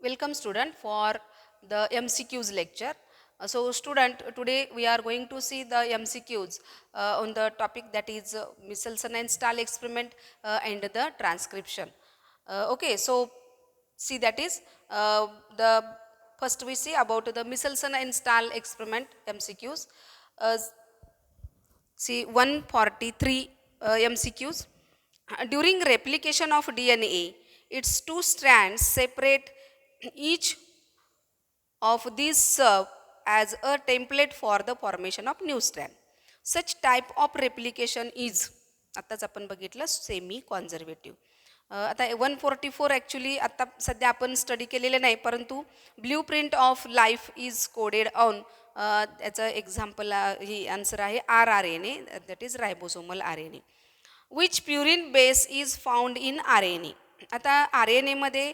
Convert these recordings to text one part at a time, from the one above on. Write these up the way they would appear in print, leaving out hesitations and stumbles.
Welcome student for the MCQs lecture. So student, today we are going to see the MCQs on the topic that is Michelson and Stahl experiment and the transcription. Okay, so see that is the first we see about the Michelson and Stahl experiment MCQs. Uh, See 143 MCQs. During replication of DNA, its two strands separate each of these serve as a template for the formation of new strand. Such type of replication is आत्ताच आपण बघितलं semi conservative. आता 144 actually आत्ता सध्या आपण study केलेले नाही, परंतु blue print of life is coded on त्याचं एक्झाम्पल ही आन्सर आहे RRNA, that is ribosomal RNA. Which purine base is found in RNA. आता RNAमध्ये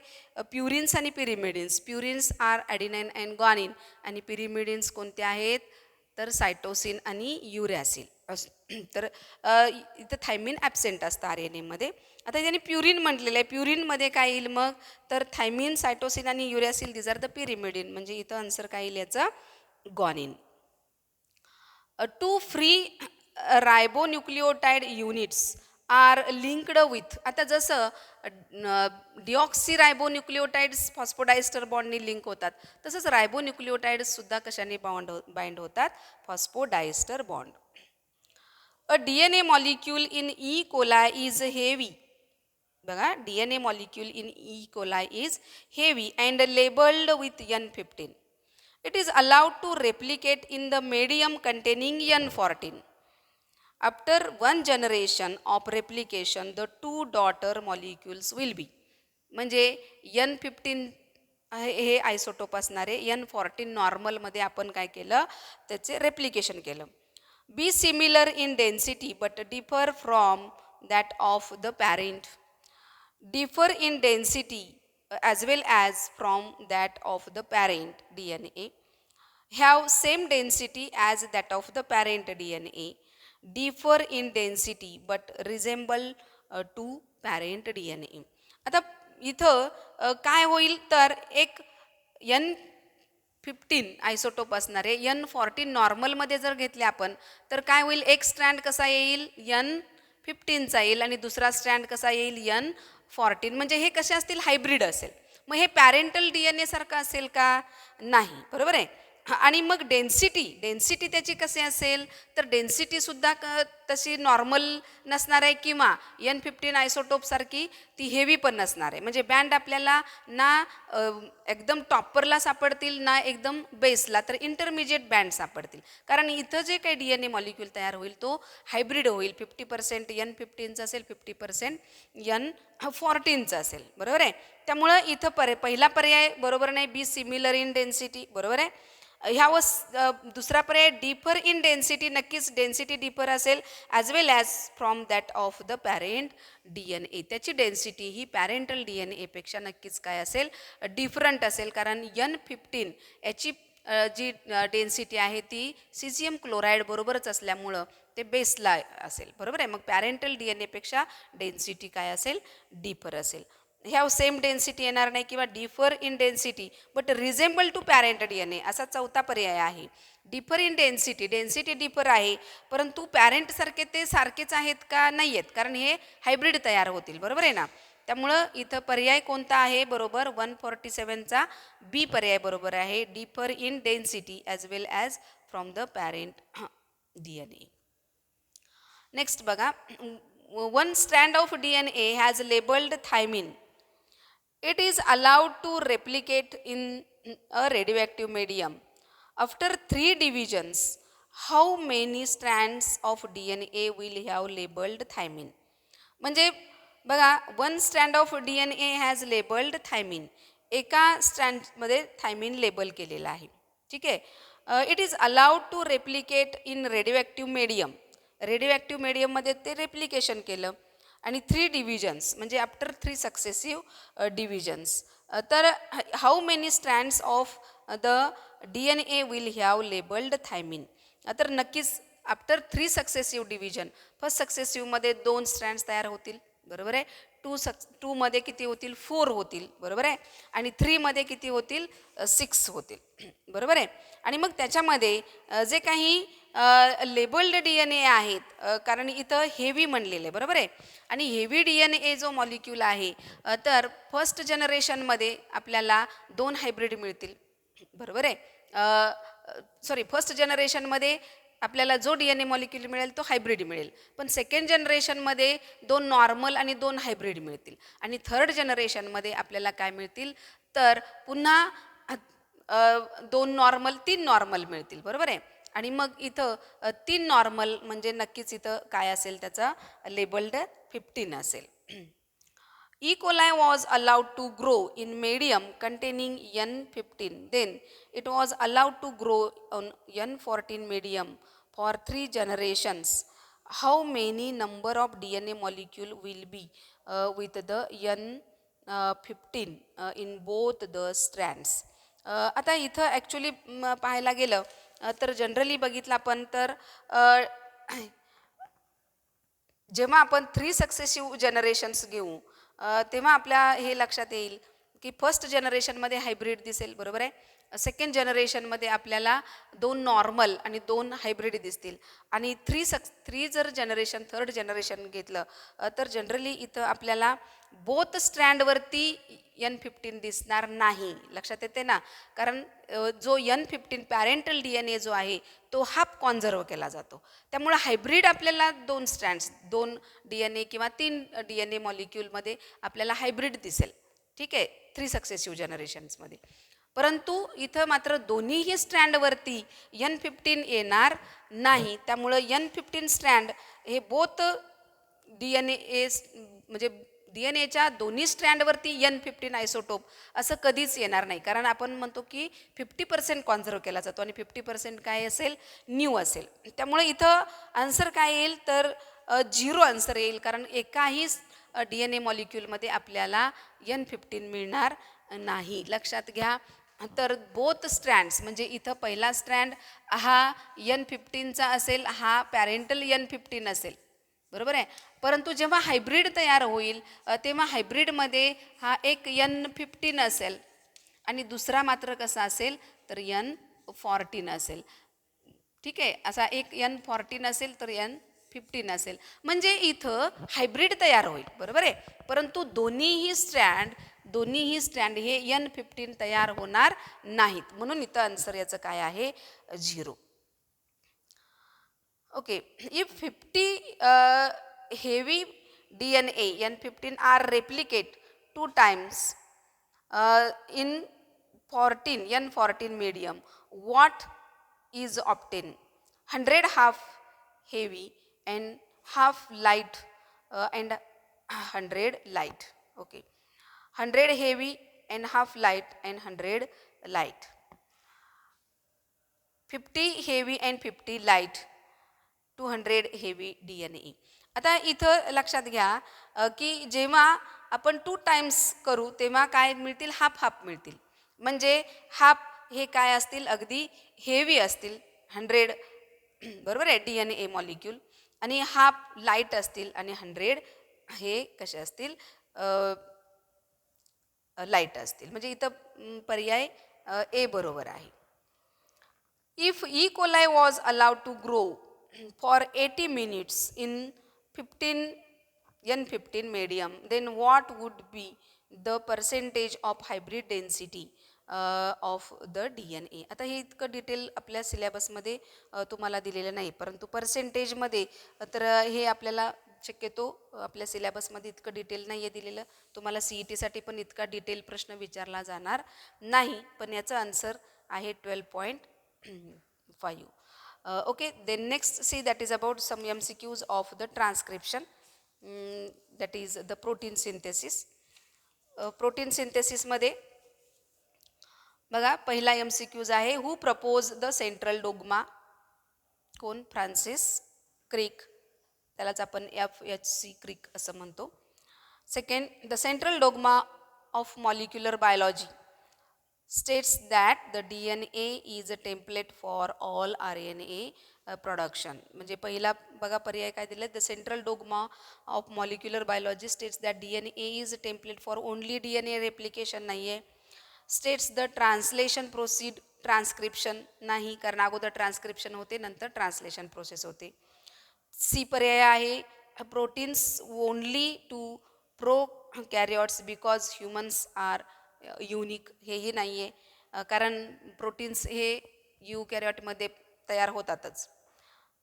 प्युरिन्स आणि pyrimidines, purines are adenine and guanine आणि पिरिमिडिन्स कोणते आहेत तर सायटोसिन आणि युरॅसिल. तर इथं थायमिन ॲबसेंट असतं RNAमध्ये. आता त्यांनी प्युरिन म्हटलेलं आहे, प्युरिनमध्ये काय येईल मग तर थायमिन, सायटोसिन आणि uracil these are the pyrimidine, म्हणजे इथं आन्सर काय येईल याचं guanine. Two free ribonucleotide units are linked with. आता जसं डिऑक्सिरायबोन्यूक्लिओटाइड्स फॉस्फोडायस्टर बॉन्डनी लिंक होतात, तसंच रायबोन्यूक्लिओटाइड्ससुद्धा कशाने बाइंड होतात phosphodiester bond. A DNA molecule in E coli is heavy. बघा, DNA molecule in E coli is heavy and labelled with N15. It is allowed to replicate in the medium containing N14. After one generation of replication, the two daughter molecules will be. म्हणजे N15 हे isotope असणारे, N14 नॉर्मलमध्ये आपण काय केलं त्याचे replication केलं. B similar in density but differ from that of the parent. Differ in density as well as from that of the parent DNA. Have same density as that of the parent DNA. Differ in density but resemble to parent DNA. आता इथं काय होईल तर एक N15 isotope असणारे N14 नॉर्मलमध्ये जर घेतले आपण तर काय होईल, एक स्ट्रँड कसा येईल N15चा येईल आणि दुसरा स्ट्रँड कसा येईल N14. म्हणजे हे कसे असतील, हायब्रिड असेल. मग हे पॅरेंटल DNA सारखं असेल का, नाही, बरोबर आहे. आणि मग डेन्सिटी त्याची कशी असेल तर डेन्सिटीसुद्धा तशी नॉर्मल नसणार आहे किंवा N15 आयसोटोपसारखी ती हेवी पण नसणार आहे. म्हणजे बँड आपल्याला ना एकदम टॉपरला सापडतील ना एकदम बेसला, तर इंटरमिजिएट बँड सापडतील. कारण इथं जे काही DNA मॉलिक्यूल तयार होईल तो हायब्रिड होईल. 50% N15चं असेल, 50% N14चं असेल, बरोबर आहे. त्यामुळं इथं पहिला पर्याय बरोबर नाही, बी सिमिलर इन डेन्सिटी, बरोबर आहे. दुसरा पर्याय डिफर इन डेन्सिटी, नक्कीच डेन्सिटी डिफर असेल as well as from that of the parent DNA. त्याची डेन्सिटी ही पॅरेंटल DNA पेक्षा नक्कीच काय असेल, डिफरंट असेल. कारण N15 याची जी डेन्सिटी आहे ती सीझियम क्लोराईड बरोबरच असल्यामुळं ते बेसला असेल, बरोबर आहे. मग पॅरेंटल DNA पेक्षा डेन्सिटी काय असेल, डिफर असेल. ह्या सेम डेन्सिटी येणार नाही किंवा differ in density but resemble to parent DNA असा चौथा पर्याय आहे. डिफर इन डेन्सिटी डिफर आहे, परंतु पॅरेंटसारखे ते सारखेच आहेत का, नाही आहेत, कारण हे हायब्रिड तयार होतील, बरोबर आहे ना. त्यामुळं इथं पर्याय कोणता आहे बरोबर, 147चा बी पर्याय बरोबर आहे. Differ in density as well as from the parent DNA. Next बघा, one strand of DNA has labelled thymine. It is allowed to replicate in a radioactive medium. After 3 divisions, how many strands of DNA will have labeled thymine? म्हणजे बघा, one strand of DNA has labelled thymine. एका स्ट्रँडमध्ये thymine label केलेलं आहे, ठीक आहे. It is allowed to replicate in radioactive ते replication केलं आणि 3 डिव्हिजन्स म्हणजे आफ्टर 3 सक्सेसिव्ह डिव्हिजन्स. तर how many strands of the DNA will have labelled thymine. तर नक्कीच आफ्टर 3 सक्सेसिव्ह डिव्हिजन, फर्स्ट सक्सेसिव्हमध्ये 2 स्ट्रँड्स तयार होतील, बरोबर आहे. टूमध्ये किती होतील 4 होतील, बरोबर आहे. आणि 3मध्ये किती होतील 6 होतील, बरोबर आहे. आणि मग त्याच्यामध्ये जे काही लेबल्ड DNA आहेत, कारण इथं हेवी म्हणलेलं आहे, बरोबर आहे. आणि हेवी DNA जो मॉलिक्यूल आहे, तर फर्स्ट जनरेशनमध्ये आपल्याला 2 हायब्रिड मिळतील, बरोबर आहे. सॉरी, फर्स्ट जनरेशनमध्ये आपल्याला जो DNA मॉलिक्यूल मिळेल तो हायब्रिड मिळेल. पण सेकंड जनरेशनमध्ये 2 नॉर्मल आणि 2 हायब्रिड मिळतील. आणि थर्ड जनरेशनमध्ये आपल्याला काय मिळतील, तर पुन्हा 2 नॉर्मल 3 नॉर्मल मिळतील, बरोबर आहे. आणि मग इथं 3 नॉर्मल म्हणजे नक्कीच इथं काय असेल, त्याचा लेबल्ड 15 असेल. E. coli was allowed to grow in medium containing N15. Then it was allowed to grow on N14 medium for 3 generations. How many number of DNA molecule will be with the N15 in both the strands? आता इथं actually पाहायला गेलं तर generally बघितलं आपण तर जेव्हा आपण 3 सक्सेसिव्ह जनरेशन्स घेऊ तेव्हा आपल्या हे लक्षात येईल की फर्स्ट जनरेशनमध्ये हायब्रिड दिसेल, बरोबर आहे. सेकंड जनरेशनमध्ये आपल्याला 2 नॉर्मल आणि 2 हायब्रिड दिसतील. आणि 3 जर जनरेशन थर्ड जनरेशन घेतलं तर जनरली इथं आपल्याला बोथ स्ट्रँडवरती N15 दिसणार नाही, लक्षात येते ना. कारण जो N15 पॅरेंटल DNA जो आहे तो हाफ कॉन्झर्व केला जातो. त्यामुळे हायब्रिड आपल्याला 2 स्ट्रँड्स 2 DNA किंवा 3 DNA मॉलिक्यूलमध्ये आपल्याला हायब्रिड दिसेल, ठीक आहे, 3 सक्सेसिव्ह जनरेशन्समध्ये. परंतु इथं मात्र दोन्हीही स्ट्रँडवरती N15 येणार नाही. त्यामुळं N15 स्ट्रँड हे बोथ DNA म्हणजे DNAच्या दोन्ही स्ट्रँडवरती N15 आयसोटोप असं कधीच येणार नाही. कारण आपण म्हणतो की 50% कॉन्झर्व केला जातो आणि 50% काय असेल, न्यू असेल. त्यामुळे इथं आन्सर काय येईल, तर 0 आन्सर येईल. कारण एकाही DNA मॉलिक्यूलमध्ये आपल्याला N15 मिळणार नाही, लक्षात घ्या. तर बोथ स्ट्रँड्स म्हणजे इथं पहिला स्ट्रँड हा N15चा असेल, हा पॅरेंटल N15 असेल, बरोबर आहे. परंतु जेव्हा हायब्रिड तयार होईल तेव्हा हायब्रिडमध्ये हा एक N15 असेल आणि दुसरा मात्र कसा असेल, तर N14 असेल, ठीक आहे. असा एक N14 असेल तर N15 असेल. म्हणजे इथं हायब्रिड तयार होईल, बरोबर आहे. परंतु दोन्हीही स्ट्रँड हे N15 तयार होणार नाहीत. म्हणून इथं आन्सर याचं काय आहे, 0. Okay, if 50 heavy DNA N15 are replicate 2 times in N14 medium, what is obtained? 100 half heavy and half light and 100 light. Okay, 100 heavy and half light and 100 light. 50 heavy and 50 light, 200 heavy DNA. आता इथं लक्षात घ्या की जेव्हा आपण 2 times करू तेव्हा काय मिळतील, हाफ हाफ मिळतील. म्हणजे हाफ हे काय असतील, अगदी हेवी असतील 100, बरोबर आहे, DNA मॉलिक्यूल. आणि हाफ लाईट असतील आणि 100 हे कसे असतील, लाईट असतील. म्हणजे इथं पर्याय ए बरोबर आहे. If E. coli was allowed to grow for 80 minutes in N15 medium, then what would be the percentage of hybrid density of the DNA? आता हे इतकं डिटेल आपल्या सिलेबसमध्ये तुम्हाला दिलेलं नाही, परंतु पर्सेंटेजमध्ये तर हे आपल्याला शक्यतो आपल्या सिलेबसमध्ये इतकं डिटेल नाही आहे दिलेलं. तुम्हाला CETसाठी पण इतका डिटेल प्रश्न विचारला जाणार नाही. पण याचं आन्सर आहे 12.5. Okay, then next see that is about some MCQs of the transcription, that is the protein synthesis. Protein synthesis मध्ये बघा पहिला MCQs आहे, who proposed the central dogma? कोण? फ्रान्सिस क्रिक, त्यालाच आपण FHC क्रिक असं म्हणतो. Second, the central dogma of molecular biology states that the DNA is a template for all RNA production. म्हणजे पहिला बघा पर्याय काय दिलं, the central dogma of molecular biology states that DNA is template for only DNA replication नाही आहे. States the translation proceed transcription नाही, कारण अगोदर ट्रान्स्क्रिप्शन होते नंतर ट्रान्सलेशन प्रोसेस होते. सी पर्याय आहे proteins only to prokaryotes because humans are unique, हेही नाही आहे, कारण प्रोटीन्स हे कॅरियॉटमध्ये तयार होतातच.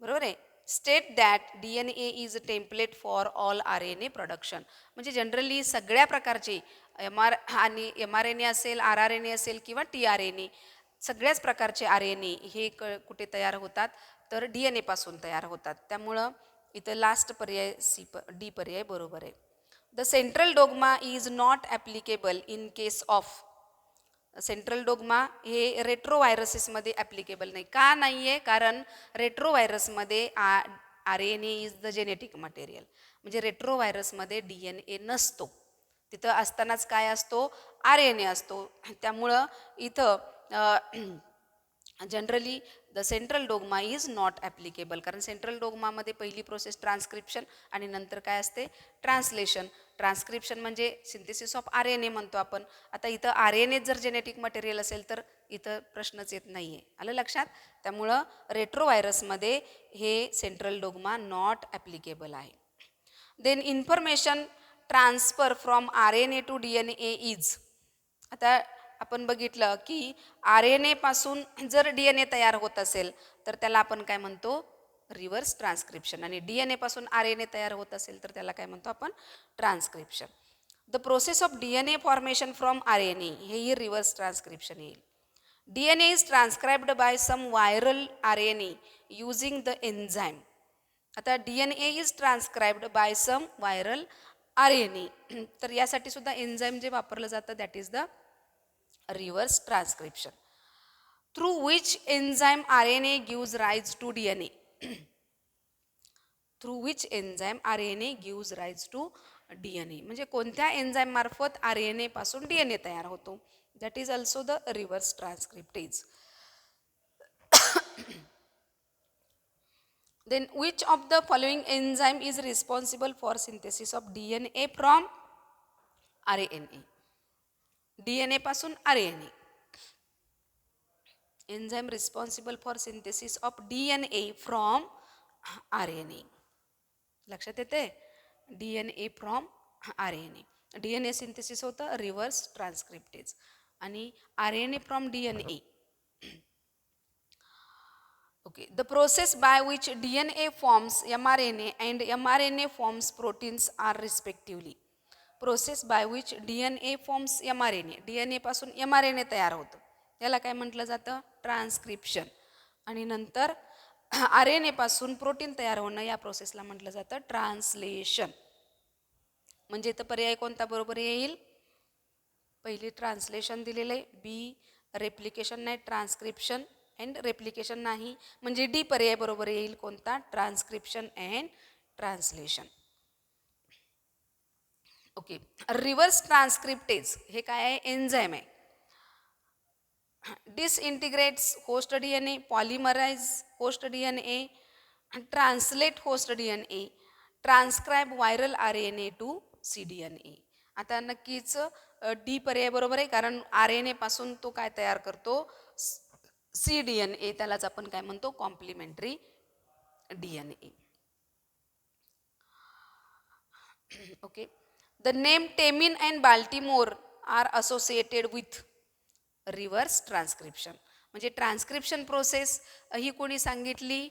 बरोबर आहे. State that DNA is a template for all RNA production. म्हणजे जनरली सगळ्या प्रकारचे MRNA असेल, RRNA असेल किंवा TRNA, सगळ्याच प्रकारचे RNA हे कुठे तयार होतात, तर DNA पासून तयार होतात. त्यामुळं इथं लास्ट पर्याय डी पर्याय बरोबर आहे. The central dogma is not applicable in case of. Central dogma हे रेट्रोव्हायरसेसमध्ये ॲप्लिकेबल नाही. का नाही आहे? कारण रेट्रोव्हायरसमध्ये RNA is the genetic material. म्हणजे रेट्रोव्हायरसमध्ये DNA नसतो, तिथं असतानाच काय असतो, RNA असतो. त्यामुळं इथं generally the central dogma is not applicable, कारण सेंट्रल डोग्मामध्ये पहिली प्रोसेस ट्रान्स्क्रिप्शन आणि नंतर काय असते, ट्रान्सलेशन. ट्रान्स्क्रिप्शन म्हणजे सिंथेसिस ऑफ RNA म्हणतो आपण. आता इथं RNA जर जेनेटिक मटेरियल असेल तर इथं प्रश्नच येत नाही आहे. आलं लक्षात? त्यामुळं रेट्रोव्हायरसमध्ये हे सेंट्रल डोग्मा नॉट ॲप्लिकेबल आहे. Then information transfer from RNA to DNA is. आता आपण बघितलं की RNA पासून जर DNA तयार होत असेल तर त्याला आपण काय म्हणतो, रिव्हर्स ट्रान्स्क्रिप्शन. आणि DNA पासून RNA तयार होत असेल तर त्याला काय म्हणतो आपण, transcription. The process of DNA formation from RNA हेही रिव्हर्स ट्रान्स्क्रिप्शन येईल. DNA is transcribed by some viral RNA using the enzyme. आता DNA is transcribed by some viral RNA, तर यासाठी सुद्धा एन्झाईम जे वापरलं जातं that is the reverse transcription. Through which enzyme RNA gives rise to DNA? Through which enzyme RNA gives rise to DNA? म्हणजे कोणत्या enzyme मार्फत RNA पासून DNA तयार होतो, that is also the reverse transcriptase. Then which of the following enzyme is responsible for synthesis of DNA from RNA? DNA पासून RNA. Enzyme responsible for synthesis of DNA from RNA. लक्षात येते? DNA from RNA. DNA synthesis होतं reverse transcriptase आणि RNA from DNA. Okay. The process by which DNA forms mRNA and mRNA forms proteins are respectively. Process by which DNA forms mRNA, DNA पासून mRNA तयार होतं, याला काय म्हटलं जातं, transcription. आणि नंतर RNA पासून प्रोटीन तयार होणं या प्रोसेसला म्हटलं जातं ट्रान्सलेशन. म्हणजे इथं पर्याय कोणता बरोबर येईल, पहिली ट्रान्सलेशन दिलेलं आहे, बी रेप्लिकेशन नाही, ट्रान्स्क्रिप्शन अँड रेप्लिकेशन नाही, म्हणजे डी पर्याय बरोबर येईल कोणता, transcription and translation. Okay. Reverse transcriptase हे काय आहे, एन्झाईम आहे. Disintegrates host DNA, polymerise host DNA, translate host DNA, transcribe viral RNA to cDNA. आता नक्कीच डी पर्याय बरोबर आहे, कारण RNA पासून तो काय तयार करतो, cDNA, त्यालाच आपण काय म्हणतो, complementary DNA. Okay. The name Temin and Baltimore are associated with reverse transcription. म्हणजे ट्रान्स्क्रिप्शन प्रोसेस ही कोणी सांगितली,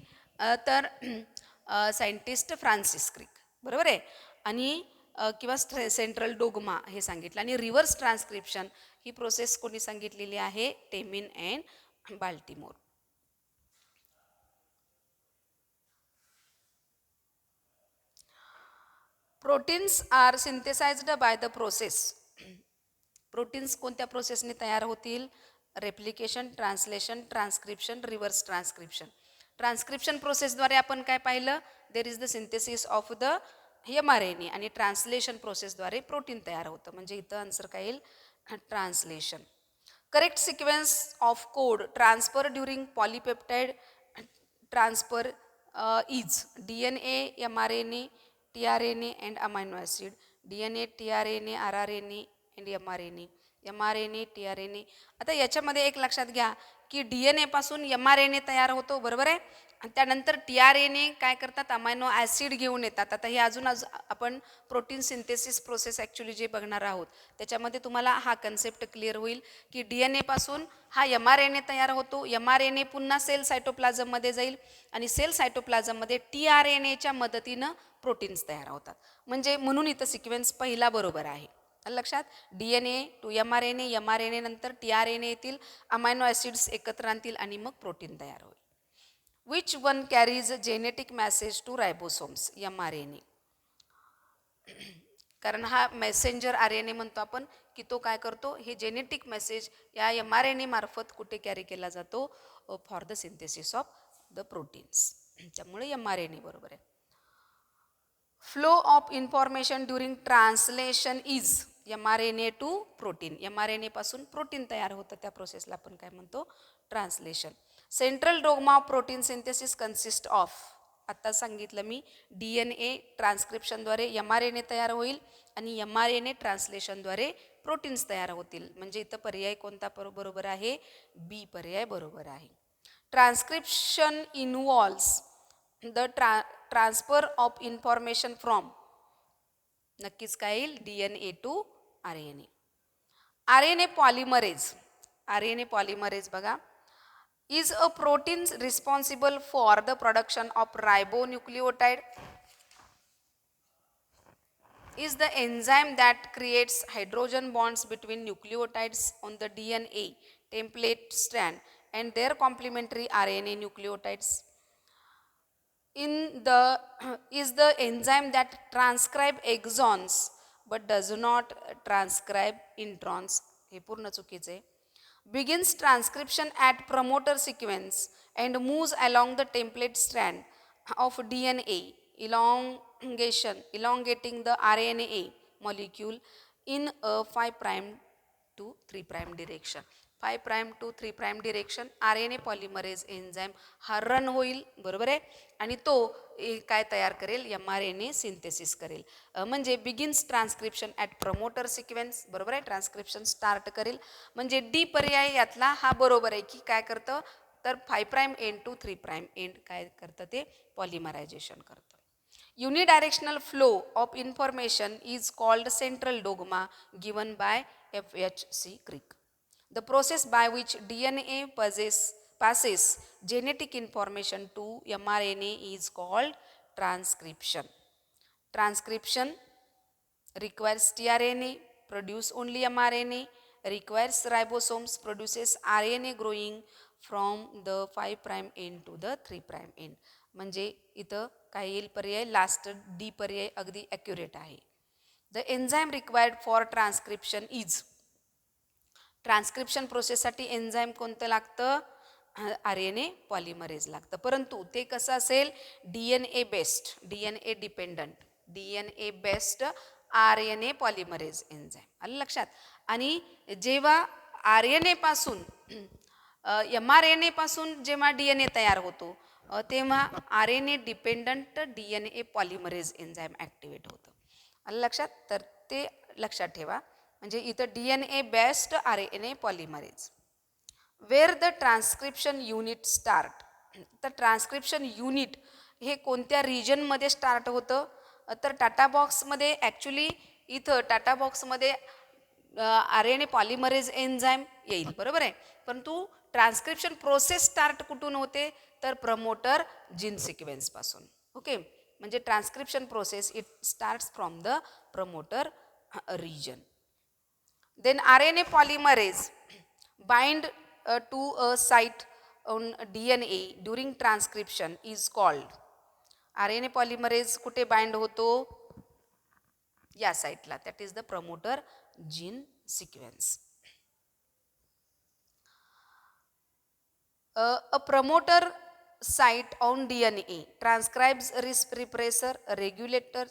तर सायंटिस्ट फ्रान्सिस क्रिक, बरोबर आहे, आणि किंवा सेंट्रल डोग्मा हे सांगितलं. आणि रिव्हर्स ट्रान्स्क्रिप्शन ही प्रोसेस कोणी सांगितलेली आहे, Temin and Baltimore. Proteins are synthesised by the process. Proteins कोणत्या प्रोसेसने तयार होतील, replication, translation, transcription, reverse transcription. Transcription प्रोसेसद्वारे आपण काय पाहिलं, there is the synthesis of the mRNA, आणि ट्रान्सलेशन प्रोसेसद्वारे प्रोटीन तयार होतं, म्हणजे इथं आन्सर काय येईल, transfer is DNA, mRNA, tRNA and amino acid, DNA, tRNA, rRNA and mRNA, mRNA, tRNA. आता याच्यामध्ये एक लक्षात घ्या की DNA पासून mRNA तयार होतो, बरोबर आहे. आणि त्यानंतर tRNA काय करतात, अमायनो ॲसिड घेऊन येतात. आता हे अजून आपण प्रोटीन सिंथेसिस प्रोसेस ॲक्च्युली जे बघणार आहोत त्याच्यामध्ये तुम्हाला हा कन्सेप्ट क्लिअर होईल की DNA पासून हा mRNA तयार होतो. mRNA पुन्हा सेल सायटोप्लाझममध्ये जाईल आणि सेल सायटोप्लाझममध्ये tRNAच्या मदतीनं प्रोटीन्स तयार होतात. म्हणजे म्हणून इथं सिक्वेन्स पहिला बरोबर आहे. लक्षात, DNA टू mRNA, mRNA नंतर tRNA येतील, अमायनो ॲसिड्स एकत्र आणतील आणि मग प्रोटीन तयार होईल. Which one carries genetic message to ribosomes, mRNA. कारण हा मेसेंजर RNA म्हणतो आपण की तो काय करतो, हे जेनेटिक मेसेज या mRNA मार्फत कुठे कॅरी केला जातो, for the synthesis of the proteins. त्यामुळे mRNA बरोबर आहे. Flow of information during translation is mRNA to protein. mRNA पासून प्रोटीन तयार होतं, त्या प्रोसेसला आपण काय म्हणतो, translation. Central dogma of protein synthesis consist of, आत्ता सांगितलं मी, DNA ट्रान्स्क्रिप्शनद्वारे mRNA तयार होईल आणि mRNA ट्रान्सलेशनद्वारे प्रोटीन्स तयार होतील. म्हणजे इथं पर्याय कोणता बरोबर आहे, बी पर्याय बरोबर आहे. Transcription involves the transfer of information from, नक्कीच काय येईल, DNA to RNA. RNA polymerase, RNA polymerase बघा, is a protein responsible for the production of ribonucleotide, is the enzyme that creates hydrogen bonds between nucleotides on the DNA template strand and their complementary RNA nucleotides, is the enzyme that transcribe exons but does not transcribe introns, हे पूर्ण चुकीचे आहे. Begins transcription at promoter sequence and moves along the template strand of DNA, elongating the RNA molecule in a 5' to 3' direction. 5' to 3' direction RNA polymerase enzyme हा run होईल, बरोबर आहे, आणि तो काय तयार करेल, mRNA सिंथेसिस करेल. म्हणजे begins transcription at promoter sequence, बरोबर आहे, ट्रान्स्क्रिप्शन स्टार्ट करेल. म्हणजे डी पर्याय यातला हा बरोबर आहे की काय करतं, तर 5' एंड टू 3' एंड काय करतं, ते पॉलिमरायझेशन करतं. Unidirectional flow of information is called central dogma given by FHC Crick. The process by which DNA passes genetic information to mRNA is called transcription. Transcription requires tRNA, produce only mRNA, requires ribosomes, produces RNA growing from the 5' end to the 3' end. म्हणजे इथं काय येईल पर्याय, last D पर्याय अगदी accurate आहे. The enzyme required for transcription is, transcription प्रोसेससाठी enzyme कोणतं लागतं, RNA पॉलिमरेज लागतं. परंतु ते कसं असेल, DNA based, DNA dependent, DNA based RNA polymerase enzyme, आलं लक्षात. आणि जेव्हा RNA पासून mRNA पासून जेव्हा DNA तयार होतो तेव्हा RNA dependent DNA polymerase enzyme activate होतं, आलं लक्षात. तर ते लक्षात ठेवा. म्हणजे इथं DNA based RNA polymerase. Where the transcription unit start, तर ट्रान्स्क्रिप्शन युनिट हे कोणत्या रिजनमध्ये स्टार्ट होतं, तर टाटा बॉक्समध्ये. ॲक्च्युली इथं टाटा बॉक्समध्ये RNA पॉलिमरेज एन्झाईम येईल, बरोबर आहे. परंतु ट्रान्स्क्रिप्शन प्रोसेस स्टार्ट कुठून होते, तर प्रमोटर जीन सिक्वेन्सपासून. ओके, म्हणजे transcription process it starts from the promoter region. Then RNA polymerase bind to a site on DNA during transcription is called, RNA polymerase कुठे बाइंड होतो, या साईटला, that is the promoter gene sequence. A promoter site on DNA transcribes repressor, regulator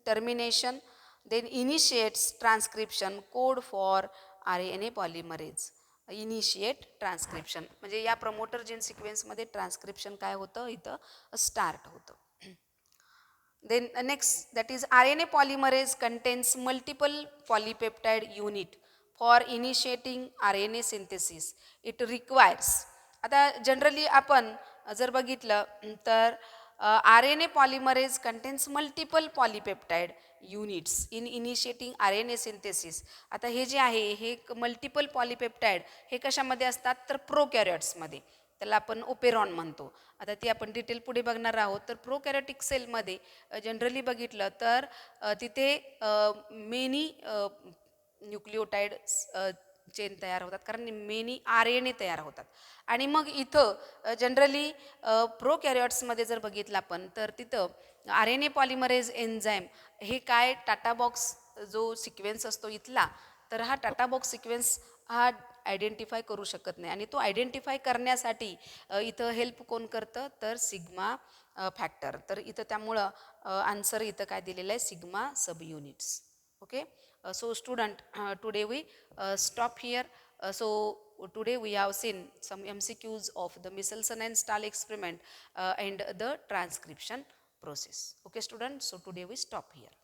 termination, then initiates transcription code for RNA polymerase. Initiate transcription, म्हणजे या promoter gene सिक्वेन्समध्ये transcription काय होतं, इथं start होतं. Then next, that is RNA polymerase contains multiple polypeptide unit for initiating RNA synthesis. It requires, आता generally आपण जर बघितलं तर RNA polymerase contains multiple polypeptide units in initiating RNA synthesis. आता हे जे आहे हे मल्टिपल पॉलिपेप्टाईड हे कशामध्ये असतात तर प्रोकॅरियोट्समध्ये, त्याला आपण ओपेरॉन म्हणतो. आता ती आपण डिटेल पुढे बघणार आहोत. तर प्रोकॅरियोटिक सेलमध्ये जनरली बघितलं तर तिथे मेनी न्यूक्लिओटाईड चेन तयार होतात, कारण मेनी RNA तयार होतात. आणि मग इथं जनरली प्रोकॅरियोट्समध्ये जर बघितलं आपण तर तिथं RNA पॉलिमरेज एन्झाईम हे काय टाटा बॉक्स जो सिक्वेन्स असतो इथला, तर हा टाटा बॉक्स सिक्वेन्स हा आयडेंटिफाय करू शकत नाही. आणि तो आयडेंटिफाय करण्यासाठी इथं हेल्प कोण करतं तर सिग्मा फॅक्टर. तर इथं त्यामुळं आन्सर इथं काय दिलेलं आहे sigma sub units. Okay, so student, today we stop here. So today we have seen some MCQs of the Michelson and Stahl experiment and the transcription process. Okay student, so today we stop here.